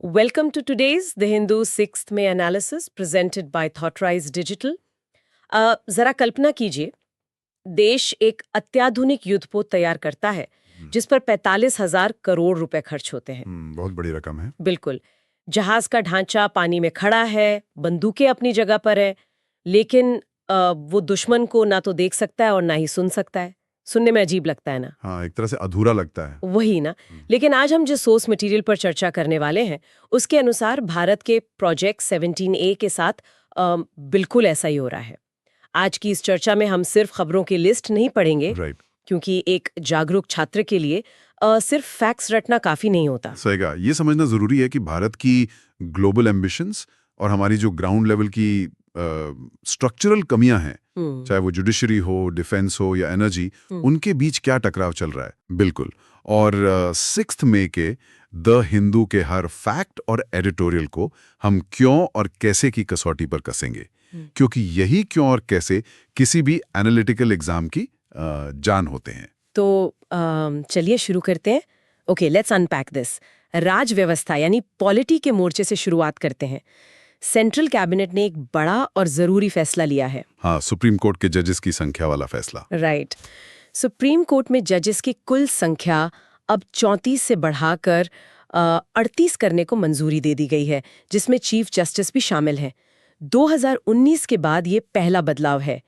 Welcome to today's The Hindu 6th May analysis presented by Thoughtrise Digital. जरा कल्पना कीजिए, देश एक अत्याधुनिक युद्धपोत तैयार करता है जिस पर 45,000 करोड़ रुपए खर्च होते हैं। बहुत बड़ी रकम है। बिल्कुल। जहाज का ढांचा पानी में खड़ा है, बंदूकें अपनी जगह पर है, लेकिन वो दुश्मन को ना तो देख सकता है और ना ही सुन सकता है। सुनने में अजीब लगता है ना? हाँ, एक तरह से अधूरा लगता है। वही ना। लेकिन आज हम जिस सोर्स मटेरियल पर चर्चा करने वाले हैं उसके अनुसार भारत के प्रोजेक्ट 17A के साथ बिल्कुल ऐसा ही हो रहा है। आज की इस चर्चा में हम सिर्फ खबरों की लिस्ट नहीं पढ़ेंगे, क्योंकि एक जागरूक छात्र के लिए सिर्फ फैक्ट्स रटना काफी नहीं होता। सही कहा। ये समझना जरूरी है कि भारत की ग्लोबल एम्बिशंस और हमारी जो ग्राउंड लेवल की स्ट्रक्चरल कमियां हैं, चाहे वो जुडिशरी हो, डिफेंस हो या एनर्जी, उनके बीच क्या टकराव चल रहा है। बिल्कुल। और 6 मई के द हिंदू के हर फैक्ट और एडिटोरियल को हम क्यों और कैसे की कसौटी पर कसेंगे, क्योंकि यही क्यों और कैसे किसी भी एनालिटिकल एग्जाम की जान होते हैं। तो चलिए शुरू करते हैं। Okay, let's unpack this. राज व्यवस्था यानी पॉलिटी के मोर्चे से शुरुआत करते हैं। सेंट्रल कैबिनेट ने एक बड़ा और जरूरी फैसला लिया है। हाँ, सुप्रीम कोर्ट के जजेस की संख्या वाला फैसला। राइट। सुप्रीम कोर्ट में जजेस की कुल संख्या अब 34 से बढ़ाकर 38 करने को मंजूरी दे दी गई है, जिसमें चीफ जस्टिस भी शामिल हैं। 2019 के बाद ये पहला बदलाव है।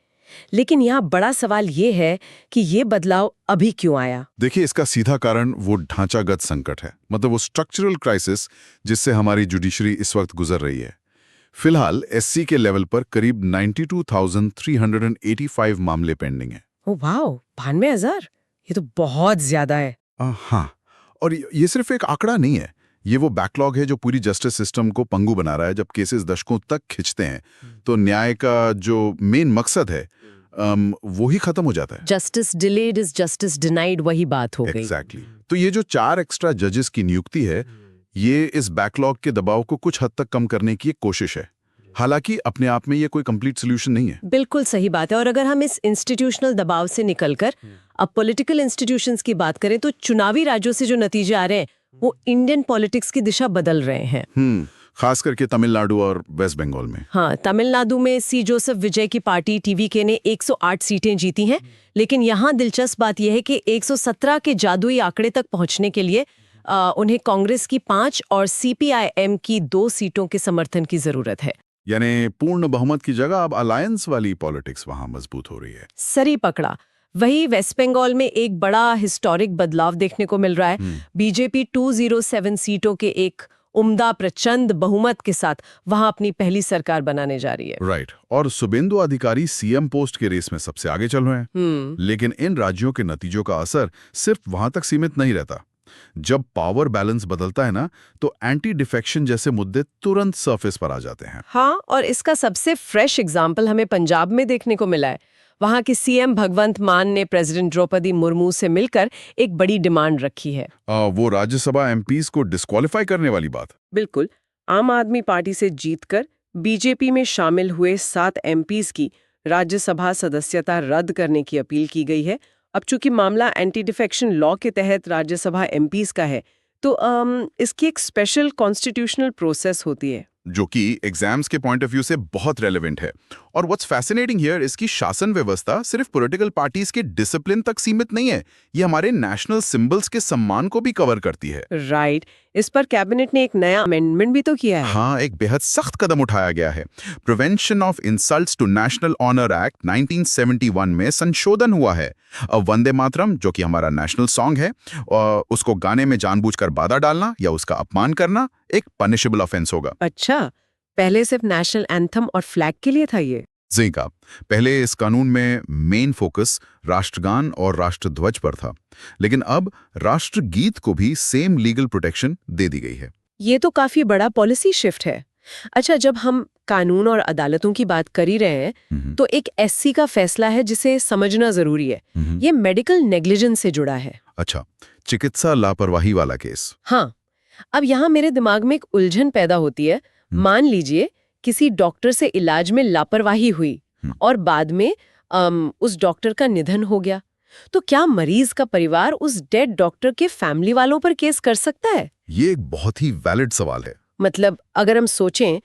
लेकिन यहाँ बड़ा सवाल ये है कि ये बदलाव अभी क्यों आया? देखिए, इसका सीधा कारण वो ढांचागत संकट है, मतलब वो स्ट्रक्चरल क्राइसिस जिससे हमारी जुडिशरी इस वक्त गुजर रही है। फिलहाल एससी के लेवल पर करीब 92,385 मामले पेंडिंग हैं। Oh wow, 92,000! ये तो बहुत ज्यादा है। हाँ, और ये सिर्फ एक आंकड़ा नहीं है, ये वो बैकलॉग है जो पूरी जस्टिस सिस्टम को पंगु बना रहा है। जब केसेस दशकों तक खिंचते हैं तो न्याय का जो मेन मकसद है वो ही खत्म हो जाता है। Justice delayed is justice denied, वही बात हो गई। एग्जैक्टली। तो ये जो 4 एक्स्ट्रा जजेस की नियुक्ति है, ये इस बैकलॉग के दबाव को कुछ हद तक कम करने की एक कोशिश है। हालांकि अपने आप में ये कोई कंप्लीट सोल्यूशन नहीं है। बिल्कुल सही बात है। और अगर हम इस इंस्टीट्यूशनल दबाव से निकलकर अब पॉलिटिकल इंस्टीट्यूशंस की बात करें तो चुनावी राज्यों से जो नतीजे आ रहे हैं वो इंडियन पॉलिटिक्स की दिशा बदल रहे हैं। खास करके तमिलनाडु और वेस्ट बंगाल में। हाँ, तमिलनाडु में सी जोसेफ विजय की पार्टी टीवीके ने 108 सीटें जीती हैं। लेकिन यहाँ दिलचस्प बात यह है कि 117 के जादुई आंकड़े तक पहुंचने के लिए उन्हें कांग्रेस की 5 और सीपीआईएम की 2 सीटों के समर्थन की जरूरत है। यानी पूर्ण बहुमत की जगह अब अलायंस वाली पॉलिटिक्स वहां मजबूत हो रही है। सही पकड़ा। वही वेस्ट बंगाल में एक बड़ा हिस्टोरिक बदलाव देखने को मिल रहा है। बीजेपी 207 सीटों के एक उम्दा प्रचंड बहुमत के साथ वहां अपनी पहली सरकार बनाने जा रही है। राइट। और शुभेंदु अधिकारी सीएम पोस्ट के रेस में सबसे आगे चल रहे हैं। लेकिन इन राज्यों के नतीजों का असर सिर्फ वहां तक सीमित नहीं रहता। जब पावर बैलेंस बदलता है ना, तो एंटी डिफेक्शन जैसे मुद्दे तुरंत सरफेस पर आ जाते हैं। हाँ, और इसका सबसे फ्रेश एग्जाम्पल हमें पंजाब में देखने को मिला है। वहां के सीएम भगवंत मान ने प्रेसिडेंट द्रौपदी मुर्मू से मिलकर एक बड़ी डिमांड रखी है। वो राज्यसभा एमपीज को डिस्क्वालीफाई करने वाली बात। बिल्कुल। आम आदमी पार्टी से जीतकर बीजेपी में शामिल हुए 7 एमपीज की राज्यसभा सदस्यता रद्द करने की अपील की गई है। अब चूंकि मामला एंटी डिफेक्शन लॉ के तहत राज्यसभा एमपीज का है, तो इसकी एक स्पेशल कॉन्स्टिट्यूशनल प्रोसेस होती है जो कि एग्जाम्स के पॉइंट ऑफ व्यू से बहुत रेलेवेंट है। और व्हाट्स फैसिनेटिंग हियर, इसकी शासन व्यवस्था सिर्फ पॉलिटिकल पार्टीज के डिसिप्लिन तक सीमित नहीं है, ये हमारे नेशनल सिंबल्स के सम्मान को भी कवर करती है। राइट। इस पर कैबिनेट ने एक नया अमेंडमेंट भी तो किया है। हाँ, एक बेहद सख्त कदम उठाया गया है। Prevention of insults to national honour act 1971 में संशोधन हुआ है। अब वंदे मातरम, जो कि हमारा नेशनल सॉन्ग है, उसको गाने में जानबूझकर बाधा डालना या उसका अपमान करना एक पनिशेबल ऑफेंस होगा। अच्छा, पहले सिर्फ नेशनल एंथम और फ्लैग के लिए था ये? जी का। पहले इस कानून में मेन फोकस राष्ट्रगान और राष्ट्रध्वज पर था, लेकिन अब राष्ट्रगीत को भी सेम लीगल प्रोटेक्शन दे दी गई है। ये तो काफी बड़ा पॉलिसी शिफ्ट है। अच्छा, जब हम कानून और अदालतों की बात कर ही रहे हैं, तो एक एससी का फैसला है जिसे समझना जरूरी है। ये मेडिकल नेग्लिजेंस से जुड़ा है। अच्छा, चिकित्सा लापरवाही वाला केस। हाँ। अब यहाँ मेरे दिमाग में एक उलझन पैदा होती है। मान लीजिए किसी डॉक्टर से इलाज में लापरवाही हुई और बाद में उस डॉक्टर का निधन हो गया, तो क्या मरीज का परिवार उस डेड डॉक्टर के फैमिली वालों पर केस कर सकता है? ये एक बहुत ही वैलिड सवाल है। मतलब अगर हम सोचें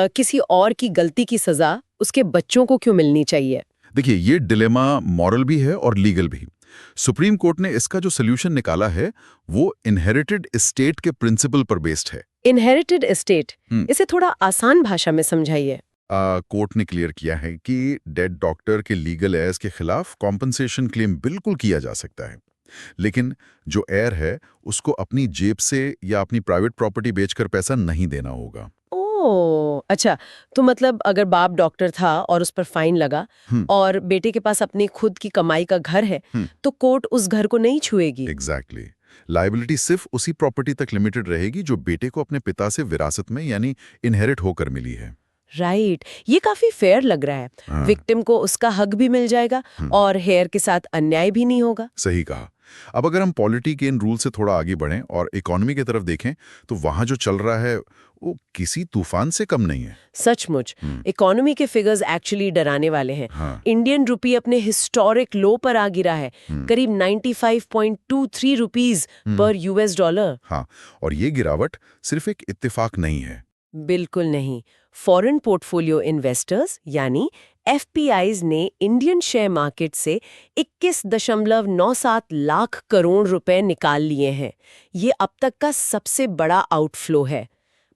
किसी और की गलती की सजा उसके बच्चों को क्यों मिलनी चाहिए? देखिए, ये डिलेमा मॉरल भी है और लीगल भी। सुप्रीम कोर्ट ने इसका जो सोल्यूशन निकाला है वो इनहेरिटेड एस्टेट के प्रिंसिपल पर बेस्ड है। इनहेरिटेड एस्टेट, इसे थोड़ा आसान भाषा में समझाइए। कोर्ट ने क्लियर किया है कि डेड डॉक्टर के लीगल एयर्स के खिलाफ कॉम्पनसेशन क्लेम बिल्कुल किया जा सकता है, लेकिन जो एयर है उसको अपनी जेब से या अपनी प्राइवेट प्रॉपर्टी बेचकर पैसा नहीं देना होगा। ओह, अच्छा। तो मतलब अगर बाप डॉक्टर था और उस पर फाइन लगा और बेटे के पास अपनी खुद की कमाई का घर है, तो कोर्ट उस घर को नहीं छुएगी। एग्जैक्टली। लायबिलिटी सिर्फ उसी प्रॉपर्टी तक लिमिटेड रहेगी जो बेटे को अपने पिता से विरासत में यानी इनहेरिट होकर मिली है। राइट, ये काफी फेयर लग रहा है। विक्टिम को उसका हक भी मिल जाएगा और हेयर के साथ अन्याय भी नहीं होगा। सही कहा। अब अगर हम पॉलिटी के इन रूल से थोड़ा आगे बढ़ें और इकोनॉमी की तरफ देखें तो वहां जो चल रहा है वो किसी तूफान से कम नहीं है। सचमुच इकोनॉमी के फिगर्स एक्चुअली डराने वाले हैं। इंडियन रुपी अपने हिस्टोरिक लो पर आ गिरा है, करीब 95.23 रुपीस पर यूएस डॉलर। हाँ, और ये गिरावट सिर्फ एक इत्तेफाक नहीं है। बिल्कुल नहीं। फॉरेन पोर्टफोलियो इन्वेस्टर्स यानी एफपीआईज ने इंडियन शेयर मार्केट से 21.97 लाख करोड़ रुपए निकाल लिए हैं। ये अब तक का सबसे बड़ा आउटफ्लो है।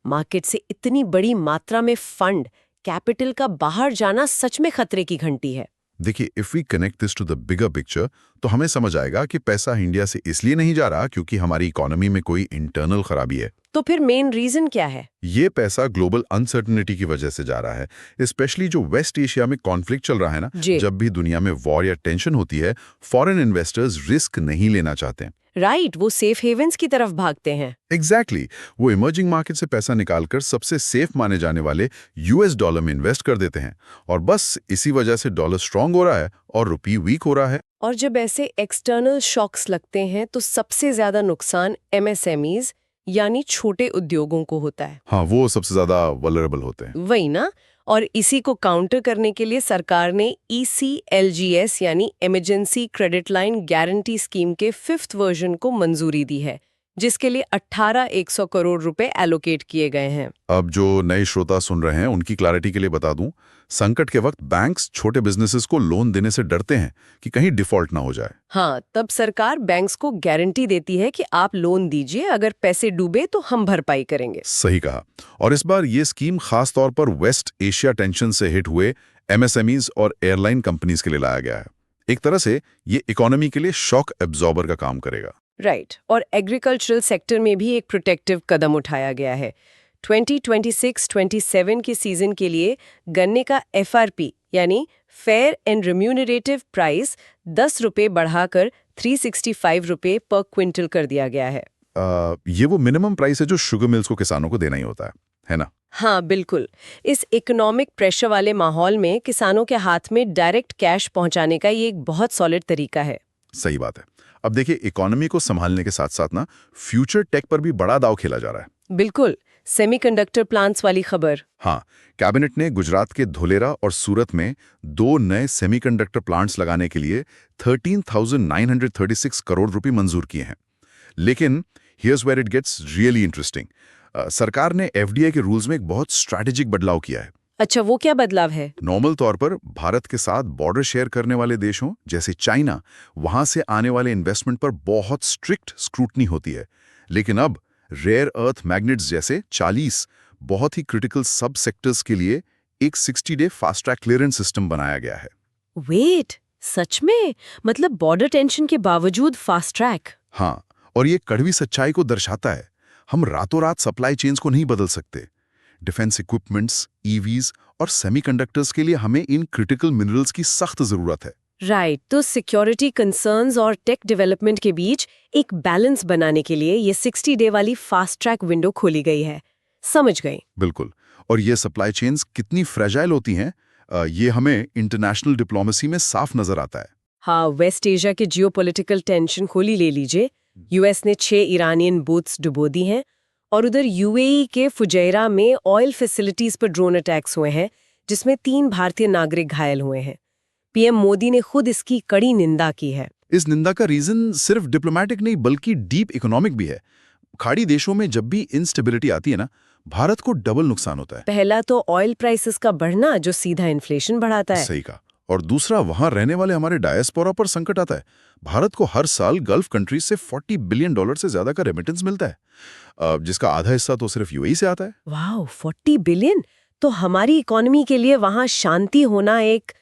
मार्केट से इतनी बड़ी मात्रा में फंड कैपिटल का बाहर जाना सच में खतरे की घंटी है। देखिए, if we connect this to the bigger picture तो हमें समझ आएगा कि पैसा इंडिया से इसलिए नहीं जा रहा क्योंकि हमारी इकोनॉमी में कोई इंटरनल खराबी है। तो फिर मेन रीजन क्या है? ये पैसा ग्लोबल अनसर्टेनिटी की वजह से जा रहा है, स्पेशली जो वेस्ट एशिया में कॉन्फ्लिक्ट चल रहा है ना। जब भी दुनिया में वॉर या टेंशन होती है, फॉरेन इन्वेस्टर्स रिस्क नहीं लेना चाहते। राइट, वो सेफ हेवंस की तरफ भागते हैं। एग्जैक्टली, वो इमर्जिंग मार्केट से पैसा निकालकर सबसे सेफ माने जाने वाले यूएस डॉलर में इन्वेस्ट कर देते हैं और बस इसी वजह से डॉलर स्ट्रांग हो रहा है और रुपी वीक हो रहा है। और जब ऐसे एक्सटर्नल शॉक्स लगते हैं तो सबसे ज्यादा नुकसान एमएसएमईज यानी छोटे उद्योगों को होता है। हाँ, वो सबसे ज्यादा वल्नरेबल होते हैं। वही ना। और इसी को काउंटर करने के लिए सरकार ने ECLGS यानी emergency credit line guarantee scheme के 5th वर्जन को मंजूरी दी है, जिसके लिए 18,100 करोड़ रुपए एलोकेट किए गए हैं। अब जो नए श्रोता सुन रहे हैं उनकी क्लैरिटी के लिए बता दूं, संकट के वक्त बैंक्स छोटे बिजनेसेस को लोन देने से डरते हैं कि कहीं डिफॉल्ट ना हो जाए। हाँ, तब सरकार बैंक्स को गारंटी देती है कि आप लोन दीजिए, अगर पैसे डूबे तो हम भरपाई करेंगे। सही कहा। और इस बार ये स्कीम खास तौर पर वेस्ट एशिया टेंशन से हिट हुए MSMEs और एयरलाइन कंपनीज के लिए लाया गया है। एक तरह से ये इकोनॉमी के लिए शॉक एब्जॉर्बर का काम करेगा। राइट, और एग्रीकल्चरल सेक्टर में भी एक प्रोटेक्टिव कदम उठाया गया है। 2026-27 के सीजन के लिए गन्ने का FRP यानी फेयर एंड रिम्यूनरेटिव प्राइस 10 रुपये बढ़ाकर 365 रुपये पर क्विंटल कर दिया गया है। ये वो मिनिमम प्राइस है जो शुगर मिल्स को किसानों को देना ही होता है ना? हाँ बिल्कुल। इस इकोनॉमिक प्रेशर वाले माहौल में किसानों के हाथ में डायरेक्ट कैश पहुंचाने का ये एक बहुत सॉलिड तरीका है। सही बात है। अब देखिए, इकोनॉमी को संभालने के साथ साथ ना फ्यूचर टेक पर भी बड़ा दाव खेला जा रहा है। बिल्कुल, सेमीकंडक्टर प्लांट्स वाली खबर। हाँ, कैबिनेट ने गुजरात के धोलेरा और सूरत में 2 नए सेमीकंडक्टर प्लांट्स लगाने के लिए 13,936 करोड़ रुपए मंजूर किए हैं। लेकिन here's where it gets really interesting. सरकार ने FDA के रूल्स में एक बहुत स्ट्रैटेजिक बदलाव किया है। अच्छा, वो क्या बदलाव है? नॉर्मल तौर पर भारत के साथ बॉर्डर शेयर करने वाले देशों जैसे चाइना, वहां से आने वाले इन्वेस्टमेंट पर बहुत स्ट्रिक्ट स्क्रूटनी होती है। लेकिन अब रेयर अर्थ मैग्नेट्स जैसे 40 बहुत ही क्रिटिकल सब सेक्टर्स के लिए एक 60 day fast track clearance system बनाया गया है। वेट, सच में? मतलब बॉर्डर टेंशन के बावजूद फास्ट ट्रैक? हाँ, और ये कड़वी सच्चाई को दर्शाता है। हम रातों रात सप्लाई चेन्स को नहीं बदल सकते। डिफेंस इक्विपमेंट्स, EVs और सेमीकंडक्टर्स के लिए हमें इन क्रिटिकल मिनरल्स की सख्त जरूरत है। राइट, तो सिक्योरिटी कंसर्न्स और टेक डेवलपमेंट के बीच एक बैलेंस बनाने के लिए ये 60 डे वाली फास्ट ट्रैक विंडो खोली गई है। समझ गई। बिल्कुल। और ये सप्लाई चेन्स कितनी फ्रेजाइल होती हैं, ये हमें इंटरनेशनल डिप्लोमेसी में साफ नजर आता है। हाँ, वेस्ट एशिया के जियोपॉलिटिकल टेंशन खोली ले लीजिए। US ने 6 ईरानियन बोट्स डुबो दी हैं और उधर UAE के फुजैरा में ऑयल फैसिलिटीज पर ड्रोन अटैक्स हुए हैं, जिसमें 3 भारतीय नागरिक घायल हुए हैं। PM मोदी ने खुद इसकी कड़ी निंदा की है। इस निंदा का रीजन सिर्फ डिप्लोमेटिक नहीं बल्कि डीप इकोनॉमिक भी है। खाड़ी देशों में जब भी इंस्टेबिलिटी आती है ना, भारत को डबल नुकसान होता है। पहला तो ऑयल प्राइसेस का बढ़ना जो सीधा इन्फ्लेशन बढ़ाता है। सही कहा। और दूसरा, वहां रहने वाले हमारे डायस्पोरा पर संकट आता है। भारत को हर साल गल्फ कंट्रीज से $40 बिलियन से ज्यादा का रेमिटेंस मिलता है, जिसका आधा हिस्सा तो सिर्फ यूएई से आता है। वाह, 40 बिलियन! तो हमारी इकोनॉमी के लिए वहां शांति होना एक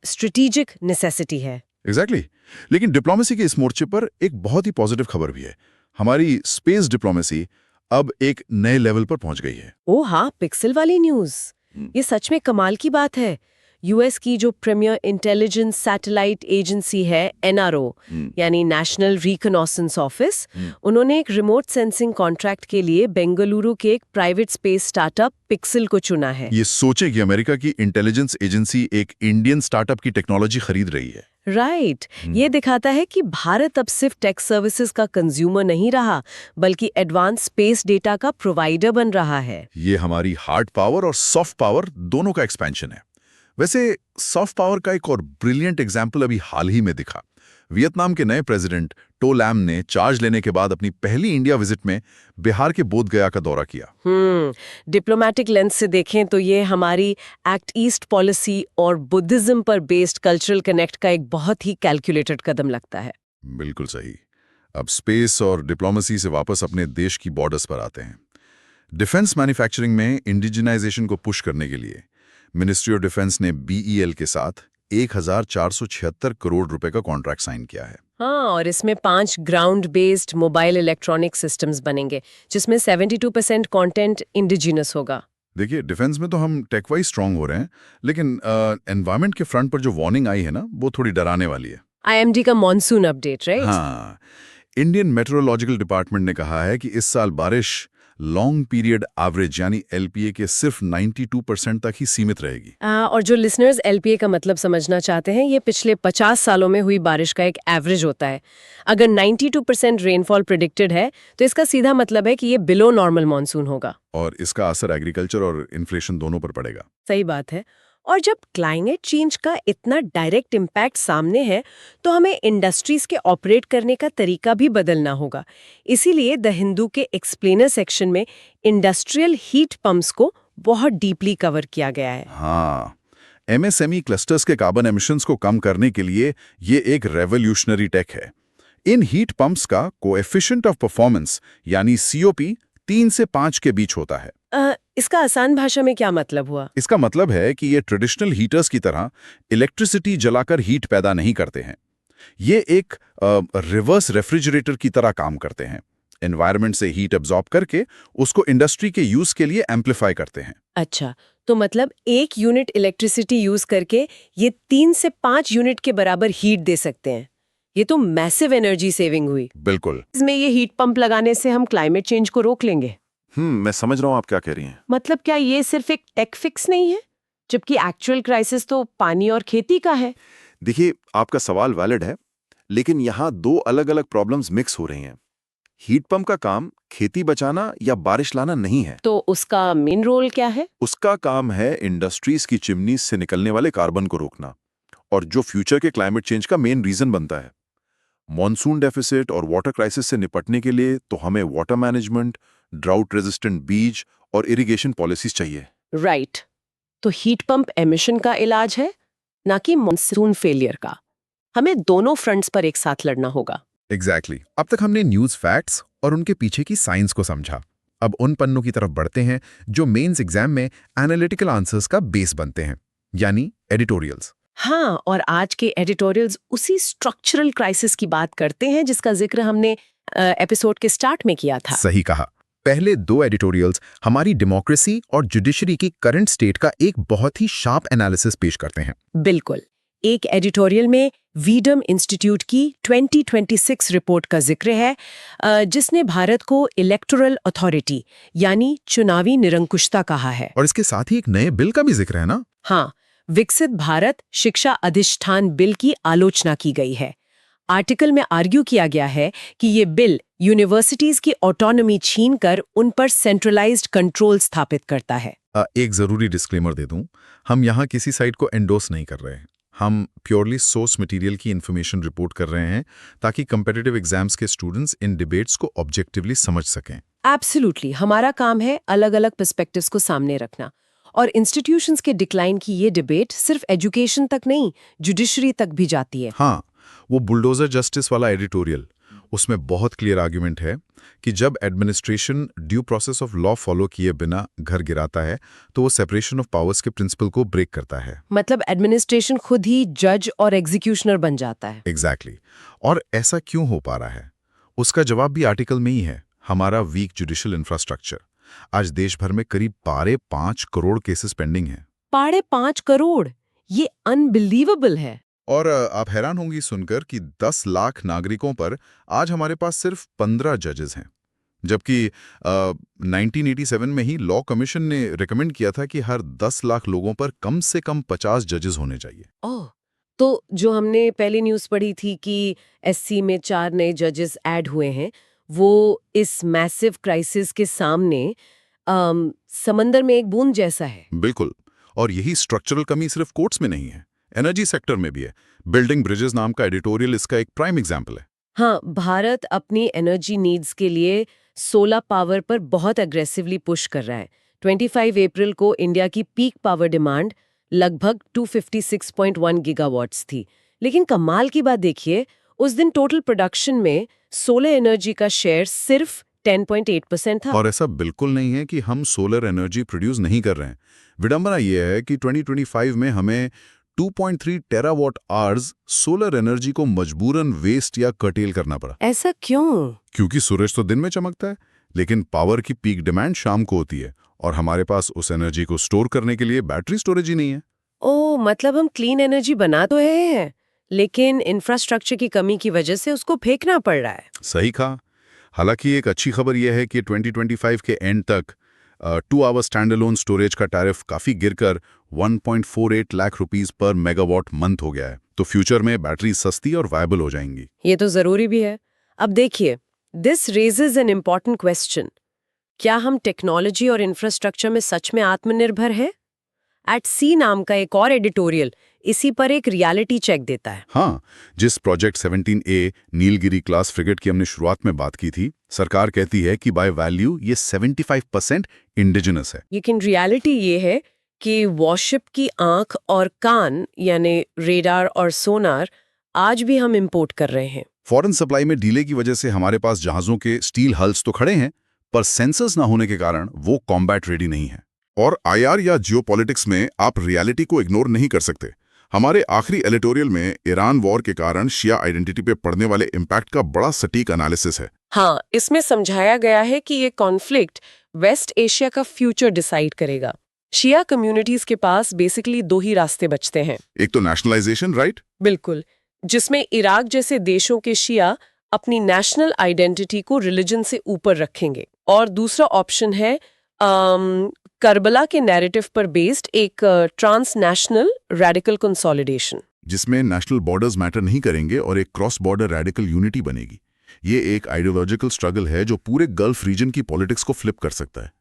स्ट्रेटेजिक नेसेसिटी है। एग्जैक्टली। लेकिन डिप्लोमेसी के इस मोर्चे पर एक बहुत ही पॉजिटिव खबर भी है। हमारी स्पेस डिप्लोमेसी अब एक नए लेवल पर पहुंच गई है। ओ हाँ, पिक्सल वाली न्यूज़। ये सच में कमाल की बात है। यूएस की जो प्रीमियर इंटेलिजेंस सैटेलाइट एजेंसी है एनआरओ, यानी नेशनल रिकनॉसेंस ऑफिस, उन्होंने एक रिमोट सेंसिंग कॉन्ट्रैक्ट के लिए बेंगलुरु के एक प्राइवेट स्पेस स्टार्टअप पिक्सल को चुना है। ये सोचे कि अमेरिका की इंटेलिजेंस एजेंसी एक इंडियन स्टार्टअप की टेक्नोलॉजी खरीद रही है। राइट। ये दिखाता है कि भारत अब सिर्फ टेक सर्विसेज का कंज्यूमर नहीं रहा, बल्कि एडवांस स्पेस डेटा का प्रोवाइडर बन रहा है। ये हमारी हार्ड पावर और सॉफ्ट पावर दोनों का एक्सपेंशन है। वैसे सॉफ्ट पावर का एक और ब्रिलियंट एग्जाम्पल अभी हाल ही में दिखा। वियतनाम के नए प्रेसिडेंट टो लैम ने चार्ज लेने के बाद अपनी पहली इंडिया विजिट में बिहार के बोधगया का दौरा किया। डिप्लोमेटिक लेंस से देखें तो ये हमारी एक्ट ईस्ट पॉलिसी और बुद्धिज्म पर बेस्ड कल्चरल कनेक्ट का एक बहुत ही कैलकुलेटेड कदम लगता है। बिल्कुल सही। अब स्पेस और डिप्लोमेसी से वापस अपने देश की बॉर्डर्स पर आते हैं। डिफेंस मैन्युफैक्चरिंग में इंडिजिनाइजेशन को पुश करने के लिए मिनिस्ट्री ऑफ डिफेंस ने बीईएल के साथ 1476 करोड़ रुपए का कॉन्ट्रैक्ट साइन किया है। हाँ, और इसमें 5 ground based mobile electronic systems बनेंगे, जिसमें 72% कंटेंट इंडिजिनस होगा। देखिए, डिफेंस में तो हम टेक वाइज स्ट्रांग हो रहे हैं, लेकिन एनवायरमेंट के फ्रंट पर जो वार्निंग आई है ना, वो थोड़ी डराने वाली है। आईएमडी का मॉनसून अपडेट, राइट? हाँ, इंडियन मेट्रोलॉजिकल डिपार्टमेंट ने कहा है कि इस साल बारिश लॉन्ग पीरियड एवरेज यानी एलपीए के सिर्फ 92% तक ही सीमित रहेगी। और जो लिसनर्स एलपीए का मतलब समझना चाहते हैं, ये पिछले 50 सालों में हुई बारिश का एक एवरेज होता है। अगर 92% रेनफॉल प्रिडिक्टेड है, तो इसका सीधा मतलब है कि ये बिलो नॉर्मल मॉनसून होगा। और इसका असर एग्रीकल्चर और इन्फ्लेशन दोनों पर पड़ेगा। सही बात है। और जब क्लाइमेट चेंज का इतना डायरेक्ट इम्पैक्ट सामने है, तो हमें इंडस्ट्रीज के ऑपरेट करने का तरीका भी बदलना होगा। इसीलिए द हिंदू के एक्सप्लेनर सेक्शन में इंडस्ट्रियल हीट पंप्स को बहुत डीपली कवर किया गया है। हाँ, एमएसएमई क्लस्टर्स के कार्बन एमिशंस को कम करने के लिए ये एक रेवोल्यूशनरी टेक है। इन हीट पंप्स का कोएफिशिएंट ऑफ परफॉर्मेंस यानी सीओपी 3 से 5 के बीच होता है। इसका आसान भाषा में क्या मतलब हुआ? इसका मतलब है कि ये ट्रेडिशनल हीटर्स की तरह इलेक्ट्रिसिटी जलाकर हीट पैदा नहीं करते हैं। ये एक रिवर्स रेफ्रिजरेटर की तरह काम करते हैं। एनवायरनमेंट से हीट एब्जॉर्ब करके उसको इंडस्ट्री के यूज के लिए एम्पलीफाई करते हैं। अच्छा, तो मतलब 1 यूनिट इलेक्ट्रिसिटी यूज करके ये 3 से 5 यूनिट के बराबर हीट दे सकते हैं। ये तो मैसिव एनर्जी सेविंग हुई। बिल्कुल। इसमें ये हीट पंप लगाने से हम क्लाइमेट चेंज को रोक लेंगे। मैं समझ रहा हूँ आप क्या कह रही हैं। मतलब क्या ये सिर्फ एक टेक फिक्स नहीं है, जबकि एक्चुअल क्राइसिस तो पानी और खेती का है? देखिए, आपका सवाल वैलिड है, लेकिन यहाँ 2 अलग-अलग प्रॉब्लम्स मिक्स हो रही हैं। हीट पंप का काम खेती बचाना या बारिश लाना नहीं है। तो उसका मेन रोल क्या है? उसका काम है इंडस्ट्रीज की चिमनी से निकलने वाले कार्बन को रोकना, और जो फ्यूचर के क्लाइमेट चेंज का मेन रीजन बनता है। मॉनसून डेफिसिट और वाटर क्राइसिस से निपटने के लिए तो हमें वाटर मैनेजमेंट, ड्राउट रेजिस्टेंट बीज और इरिगेशन पॉलिसीज चाहिए। राइट। तो हीट पंप एमिशन का इलाज है, ना कि मॉनसून फेलियर का। हमें दोनों फ्रंट्स पर एक साथ लड़ना होगा। एग्जैक्टली। अब तक हमने न्यूज फैक्ट्स और उनके पीछे की साइंस को समझा। अब उन पन्नों की तरफ बढ़ते हैं जो मेंस एग्जाम में एनालिटिकल आंसर्स का बेस बनते हैं, यानी एडिटोरियल्स। हाँ, और आज के एडिटोरियल्स उसी स्ट्रक्चरल क्राइसिस की बात करते हैं जिसका जिक्र हमने एपिसोड के स्टार्ट में किया था। सही कहा। पहले 2 एडिटोरियल्स हमारी डेमोक्रेसी और जुडिशरी की करंट स्टेट का एक बहुत ही शार्प एनालिसिस पेश करते हैं। बिल्कुल। एक एडिटोरियल में वीडम इंस्टीट्यूट की 2026 रिपोर्ट का जिक्र है, जिसने भारत को इलेक्टोरल अथॉरिटी यानी चुनावी निरंकुशता कहा है। और इसके साथ ही एक नए बिल का भी जिक्र है ना? हाँ, विकसित भारत शिक्षा अधिष्ठान बिल की आलोचना की गई है। आर्टिकल में आर्ग्यू किया गया है कि ये बिल यूनिवर्सिटीज की ऑटोनॉमी छीनकर उन पर सेंट्रलाइज्ड कंट्रोल स्थापित करता है। एक जरूरी डिस्क्लेमर दे दूं, हम यहाँ किसी साइट को एंडोर्स नहीं कर रहे हैं। हम प्योरली सोर्स मटेरियल की इन्फॉर्मेशन रिपोर्ट कर रहे हैं ताकि कम्पिटिटिव एग्जाम्स के स्टूडेंट्स इन डिबेट्स को ऑब्जेक्टिवली समझ सकें। एब्सोल्युटली, हमारा काम है अलग अलग पर्सपेक्टिव्स को सामने रखना। और इंस्टीट्यूशंस के डिक्लाइन की ये डिबेट सिर्फ एजुकेशन तक नहीं, जुडिशरी तक भी जाती है। हाँ, वो बुलडोजर जस्टिस वाला एडिटोरियल, उसमें बहुत क्लियर आर्गुमेंट है कि जब administration due process of law follow किए बिना घर गिराता है तो वो सेपरेशन ऑफ पावर्स के प्रिंसिपल को ब्रेक करता है। मतलब एडमिनिस्ट्रेशन खुद ही जज और एग्जीक्यूशनर बन जाता है। एग्जैक्टली। और ऐसा क्यों हो पा रहा है? उसका जवाब भी आर्टिकल में ही है, हमारा वीक जुडिशियल इंफ्रास्ट्रक्चर। आज देश भर में करीब 5.5 करोड़ केसेस पेंडिंग हैं। 5.5 करोड़, ये अनबिलीवेबल है। और आप हैरान होंगी सुनकर कि 10 लाख नागरिकों पर आज हमारे पास सिर्फ 15 जजेस हैं, जबकि 1987 में ही लॉ कमीशन ने रिकमेंड किया था कि हर 10 लाख लोगों पर कम से कम 50 जजेस होने चाहिए। ओह, तो जो हमने पहले न्यूज़ पढ़ी थी कि एससी में 4 नए जजेस ऐड हुए हैं, वो इस मैसिव क्राइसिस के सामने समंदर में एक बूंद जैसा है। बिल्कुल। और यही स्ट्रक्चरल कमी सिर्फ कोर्ट्स में नहीं है, एनर्जी सेक्टर में भी है। बिल्डिंग ब्रिजेस नाम का एडिटोरियल इसका एक प्राइम एग्जाम्पल है। हाँ, भारत अपनी एनर्जी नीड्स के लिए सोलर पावर पर बहुत अग्रेसिवली पुश कर रहा है। 25 अप्रैल को इंडिया की पीक पावर डिमांड लगभग 256.1 गीगावाट्स थी। लेकिन कमाल की बात देखिए, उस दिन टोटल प्रोडक्शन में सोलर एनर्जी का शेयर सिर्फ 10.8% था। और ऐसा बिल्कुल नहीं है कि हम सोलर एनर्जी प्रोड्यूस नहीं कर रहे हैं। विडंबना यह है कि 2025 में हमें 2.3 टेरावाट आवर्स सोलर एनर्जी को मजबूरन वेस्ट या कर्टेल करना पड़ा। ऐसा क्यों? क्योंकि सूरज तो दिन में चमकता है, लेकिन पावर की पीक डिमांड शाम को होती है और हमारे पास उस एनर्जी को स्टोर करने के लिए बैटरी स्टोरेज ही नहीं है। ओह, मतलब हम क्लीन एनर्जी बना तो रहे हैं, लेकिन इंफ्रास्ट्रक्चर की कमी की वजह से उसको फेंकना पड़ रहा है। सही कहा। हालांकि एक अच्छी खबर यह है कि 2025 के एंड तक 2 आवर स्टैंडअलोन स्टोरेज का टैरिफ काफी गिरकर 1.48 लाख रुपीस पर मेगावाट मंथ हो गया है। तो फ्यूचर में बैटरी सस्ती और वायबल हो जाएंगी। ये तो जरूरी भी है। अब देखिए, this raises an important question. क्या हम टेक्नोलॉजी और इंफ्रास्ट्रक्चर में सच में आत्मनिर्भर हैं? एट सी नाम का एक और एडिटोरियल इसी पर एक रियलिटी चेक देता है। हाँ, जिस project 17A Nilgiri class frigate की हमने शुरुआत में बात की थी, सरकार कहती है कि बाय वैल्यू ये 75% इंडिजिनस है। लेकिन रियलिटी ये है कि वॉरशिप की आंख और कान यानी रेडार और सोनार आज भी हम इंपोर्ट कर रहे हैं। फॉरेन सप्लाई में डीले की वजह से हमारे पास जहाजों के स्टील हल्स तो खड़े हैं, पर सेंसर्स ना होने के कारण वो कॉम्बैट रेडी नहीं है। और आईआर या जियोपॉलिटिक्स में आप रियलिटी को इग्नोर नहीं कर सकते। हमारे आखिरी एडिटोरियल में ईरान वॉर के कारण शिया आइडेंटिटी पे पड़ने वाले इम्पैक्ट का बड़ा सटीक एनालिसिस है। हाँ, इसमें समझाया गया है कि ये कॉन्फ्लिक्ट वेस्ट एशिया का फ्यूचर डिसाइड करेगा। शिया कम्युनिटीज के पास बेसिकली 2 ही रास्ते बचते हैं। एक तो नेशनलाइजेशन, राइट? बिल्कुल, जिसमें इराक जैसे देशों के शिया अपनी नेशनल आइडेंटिटी को रिलीजन से ऊपर रखेंगे, और दूसरा ऑप्शन है करबला के नैरेटिव पर बेस्ड एक ट्रांसनेशनल रेडिकल कंसोलिडेशन, जिसमें नेशनल बॉर्डर्स मैटर नहीं करेंगे और एक क्रॉस बॉर्डर रेडिकल यूनिटी बनेगी। ये एक आइडियोलॉजिकल स्ट्रगल है जो पूरे गल्फ रीजन की पॉलिटिक्स को फ्लिप कर सकता है।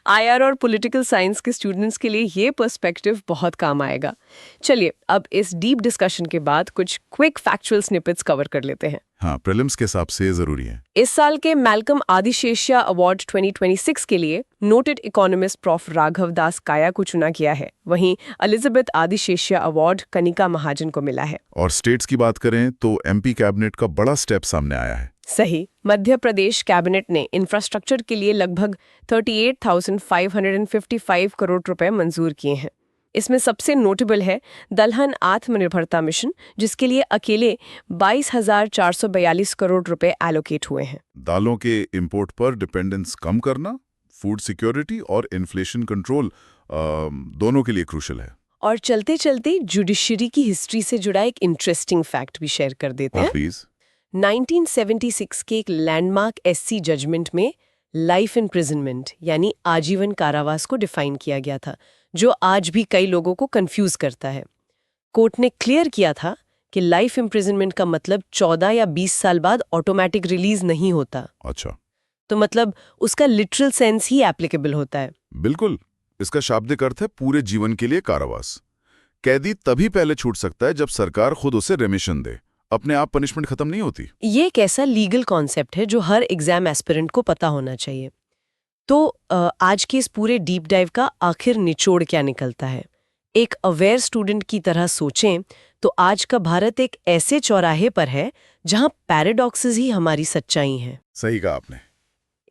आईआर और पॉलिटिकल साइंस के स्टूडेंट्स के लिए ये पर्सपेक्टिव बहुत काम आएगा। चलिए, अब इस डीप डिस्कशन के बाद कुछ क्विक फैक्चुअल स्निपेट्स कवर कर लेते हैं। हाँ, प्रीलिम्स के हिसाब से जरूरी है। इस साल के मैल्कम आदिशेषिया अवार्ड 2026 के लिए नोटेड इकोनॉमिस्ट प्रोफ राघव दास काया को चुना गया है। वहीं एलिजाबेथ आदिशेषिया अवार्ड कनिका महाजन को मिला है। और स्टेट्स की बात करें तो एमपी कैबिनेट का बड़ा स्टेप सामने आया है। सही, मध्य प्रदेश कैबिनेट ने इंफ्रास्ट्रक्चर के लिए लगभग 38,555 करोड़ रुपए मंजूर किए हैं। इसमें सबसे नोटेबल है दलहन आत्मनिर्भरता मिशन, जिसके लिए अकेले 22,442 करोड़ रुपए एलोकेट हुए हैं। दालों के इंपोर्ट पर डिपेंडेंस कम करना, फूड सिक्योरिटी और इन्फ्लेशन कंट्रोल दोनों के लिए क्रूशल है। और चलते चलते जुडिशरी की हिस्ट्री से जुड़ा एक इंटरेस्टिंग फैक्ट भी शेयर कर देते हैं। प्लीज। 1976 के एक लैंडमार्क एससी जजमेंट में लाइफ इम्प्रिजनमेंट यानी आजीवन कारावास को डिफाइन किया गया था, जो आज भी कई लोगों को कंफ्यूज करता है। कोर्ट ने क्लियर किया था कि लाइफ इम्प्रिजनमेंट का मतलब 14 या 20 साल बाद ऑटोमेटिक रिलीज नहीं होता। अच्छा, तो मतलब उसका लिटरल सेंस ही एप्लीकेबल होता है। बिल्कुल। इसका शाब्दिक अर्थ है पूरे जीवन के लिए कारावास। कैदी तभी पहले छूट सकता है जब सरकार खुद उसे रेमिशन दे, अपने आप पनिशमेंट खत्म नहीं होती। ये एक ऐसा लीगल कॉन्सेप्ट है जो हर एग्जाम एस्पिरेंट को पता होना चाहिए। तो आज के इस पूरे डीप डाइव का आखिर निचोड़ क्या निकलता है? एक अवेयर स्टूडेंट की तरह सोचें तो आज का भारत एक ऐसे चौराहे पर है जहां पैराडॉक्सेस ही हमारी सच्चाई हैं। सही कहा आपने।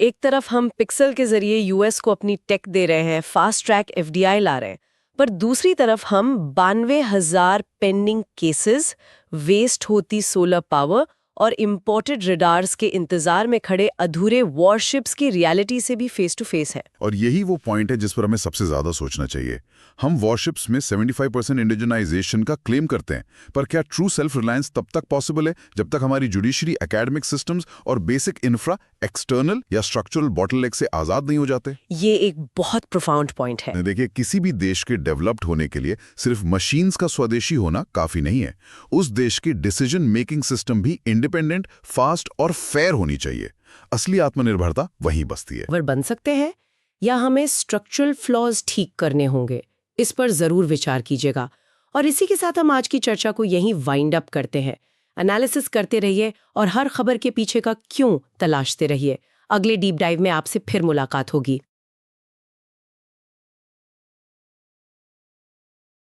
एक तरफ हम पिक्सल के जरिए यूएस को अपनी टेक दे रहे हैं, फास्ट ट्रैक एफडीआई ला रहे हैं, पर दूसरी तरफ हम 92,000 पेंडिंग केसेस, वेस्ट होती सोलर पावर और इंपोर्टेड रडार्स के इंतजार में खड़े अधूरे वॉरशिप्स की रियलिटी से भी फेस टू फेस है। और यही वो पॉइंट है जिस पर हमें सबसे ज्यादा सोचना चाहिए। हम वॉरशिप्स में 75% इंडिजनाइजेशन का क्लेम करते हैं, पर क्या ट्रू सेल्फ रिलायंस तब तक पॉसिबल है जब तक हमारी जुडिशरी, एकेडमिक सिस्टम्स और बेसिक इंफ्रा एक्सटर्नल या स्ट्रक्चरल बॉटलनेक से आजाद नहीं हो जाते? ये एक बहुत प्रोफाउंड पॉइंट है। देखिए, किसी भी देश के डेवलप्ड होने के लिए सिर्फ मशीन्स का स्वदेशी होना काफी नहीं है। उस देश की डिसीजन मेकिंग सिस्टम भी इंडिपेंडेंट, फास्ट और फेयर होनी चाहिए। असली आत्मनिर्भरता वहीं बसती है। वर बन सकते हैं या हमें स्ट्रक्चरल फ्लॉज ठीक करने होंगे, इस पर जरूर विचार कीजिएगा। और इसी के साथ हम आज की चर्चा को यहीं वाइंड अप करते हैं। एनालिसिस करते रहिए और हर खबर के पीछे का क्यों तलाशते रहिए। अगले डीप डाइव में आपसे फिर मुलाकात होगी।